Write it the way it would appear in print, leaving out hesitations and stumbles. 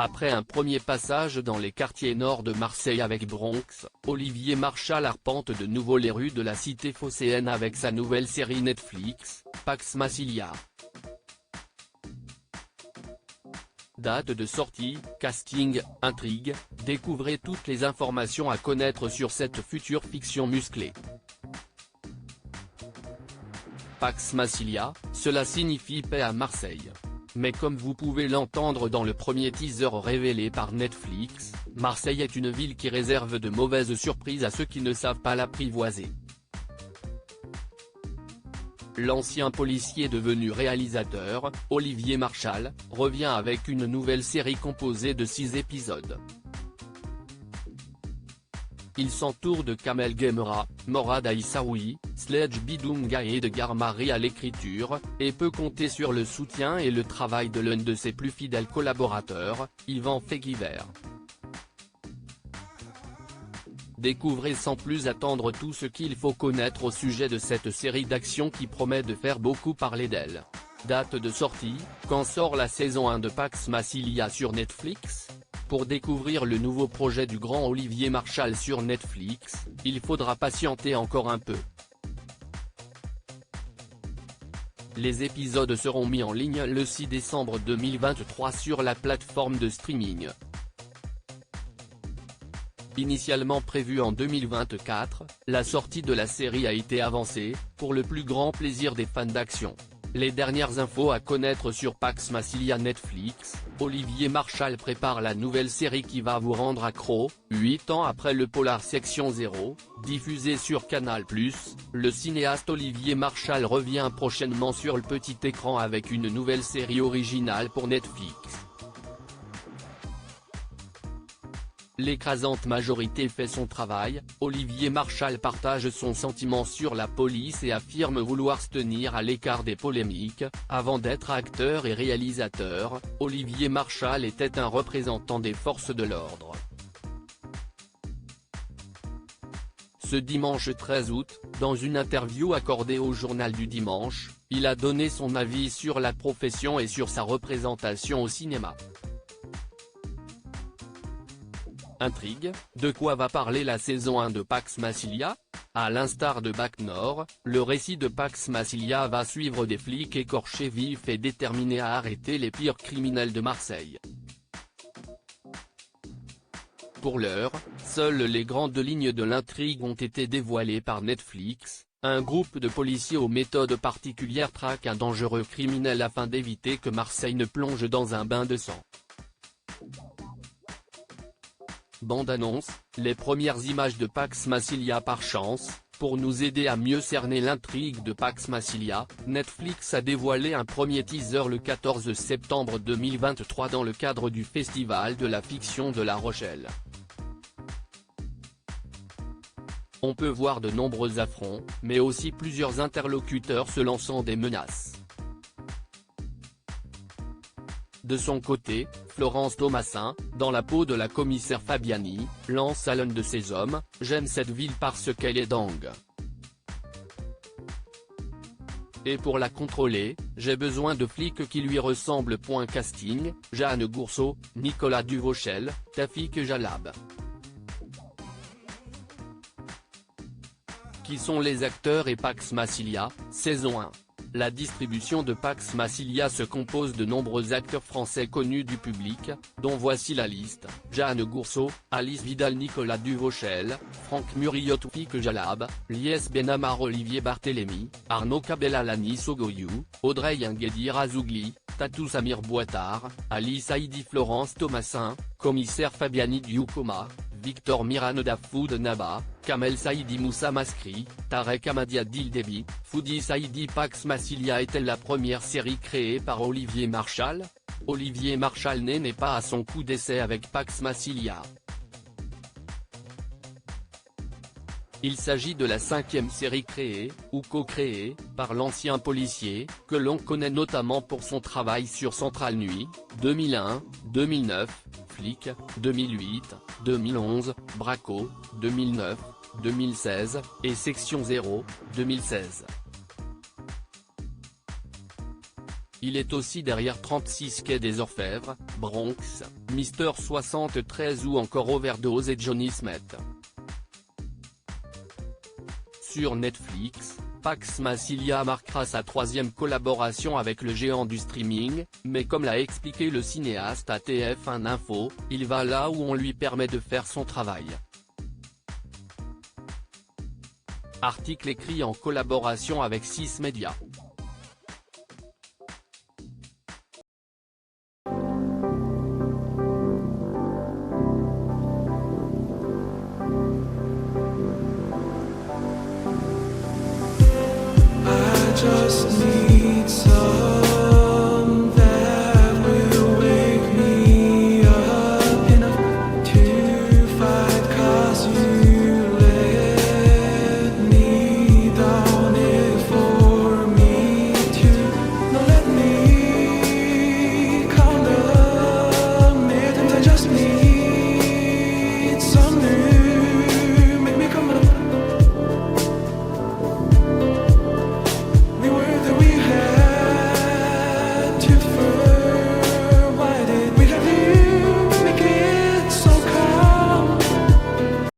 Après un premier passage dans les quartiers nord de Marseille avec Bronx, Olivier Marchal arpente de nouveau les rues de la cité phocéenne avec sa nouvelle série Netflix, Pax Massilia. Date de sortie, casting, intrigue, découvrez toutes les informations à connaître sur cette future fiction musclée. Pax Massilia, cela signifie paix à Marseille. Mais comme vous pouvez l'entendre dans le premier teaser révélé par Netflix, Marseille est une ville qui réserve de mauvaises surprises à ceux qui ne savent pas l'apprivoiser. L'ancien policier devenu réalisateur, Olivier Marchal, revient avec une nouvelle série composée de 6 épisodes. Il s'entoure de Kamel Guemra, Morad Aissaoui, Sledge Bidunga et Edgar Marie à l'écriture, et peut compter sur le soutien et le travail de l'un de ses plus fidèles collaborateurs, Yvan Féguiver. Découvrez sans plus attendre tout ce qu'il faut connaître au sujet de cette série d'action qui promet de faire beaucoup parler d'elle. Date de sortie, quand sort la saison 1 de Pax Massilia sur Netflix ? Pour découvrir le nouveau projet du grand Olivier Marchal sur Netflix, il faudra patienter encore un peu. Les épisodes seront mis en ligne le 6 décembre 2023 sur la plateforme de streaming. Initialement prévue en 2024, la sortie de la série a été avancée, pour le plus grand plaisir des fans d'action. Les dernières infos à connaître sur Pax Massilia Netflix, Olivier Marchal prépare la nouvelle série qui va vous rendre accro. 8 ans après le polar Section 0, diffusé sur Canal+, le cinéaste Olivier Marchal revient prochainement sur le petit écran avec une nouvelle série originale pour Netflix. L'écrasante majorité fait son travail, Olivier Marchal partage son sentiment sur la police et affirme vouloir se tenir à l'écart des polémiques. Avant d'être acteur et réalisateur, Olivier Marchal était un représentant des forces de l'ordre. Ce dimanche 13 août, dans une interview accordée au Journal du Dimanche, il a donné son avis sur la profession et sur sa représentation au cinéma. Intrigue, de quoi va parler la saison 1 de Pax Massilia ? À l'instar de Bac Nord, le récit de Pax Massilia va suivre des flics écorchés vifs et déterminés à arrêter les pires criminels de Marseille. Pour l'heure, seules les grandes lignes de l'intrigue ont été dévoilées par Netflix. Un groupe de policiers aux méthodes particulières traque un dangereux criminel afin d'éviter que Marseille ne plonge dans un bain de sang. Bande-annonce, les premières images de Pax Massilia par chance. Pour nous aider à mieux cerner l'intrigue de Pax Massilia, Netflix a dévoilé un premier teaser le 14 septembre 2023 dans le cadre du Festival de la fiction de La Rochelle. On peut voir de nombreux affronts, mais aussi plusieurs interlocuteurs se lançant des menaces. De son côté, Florence Thomasin, dans la peau de la commissaire Fabiani, lance à l'un de ses hommes « J'aime cette ville parce qu'elle est dingue. Et pour la contrôler, j'ai besoin de flics qui lui ressemblent. » Casting, Jeanne Gourceau, Nicolas Duvauchel, Tafik Jalab. Qui sont les acteurs et Pax Massilia, saison 1. La distribution de Pax Massilia se compose de nombreux acteurs français connus du public, dont voici la liste: Jeanne Gourceau, Alice Vidal, Nicolas Duvauchel, Franck Murillo, Tafik Jalab, Lies Benamar, Olivier Barthélémy, Arnaud Cabella, Lani Sogoyou, Audrey Nguedi Razougli, Tatou Samir Boitard, Ali Saïdi, Florence Thomasin, commissaire Fabiani Dioukoma, Victor Mirane Dafoud Naba, Kamel Saïdi Moussa Maskri, Tarek Hamadi Adil Debi, Foudi Saïdi. Pax Massilia est-elle la première série créée par Olivier Marchal ? Olivier Marchal n'est pas à son coup d'essai avec Pax Massilia. Il s'agit de la 5e série créée, ou co-créée, par l'ancien policier, que l'on connaît notamment pour son travail sur Centrale Nuit, 2001, 2009, Flic, 2008, 2011, Braco, 2009, 2016, et Section 0, 2016. Il est aussi derrière 36 quai des Orfèvres, Bronx, Mister 73 ou encore Overdose et Johnny Smith. Sur Netflix, Pax Massilia marquera sa 3e collaboration avec le géant du streaming, mais comme l'a expliqué le cinéaste à TF1 Info, il va là où on lui permet de faire son travail. Article écrit en collaboration avec 6 Médias. Just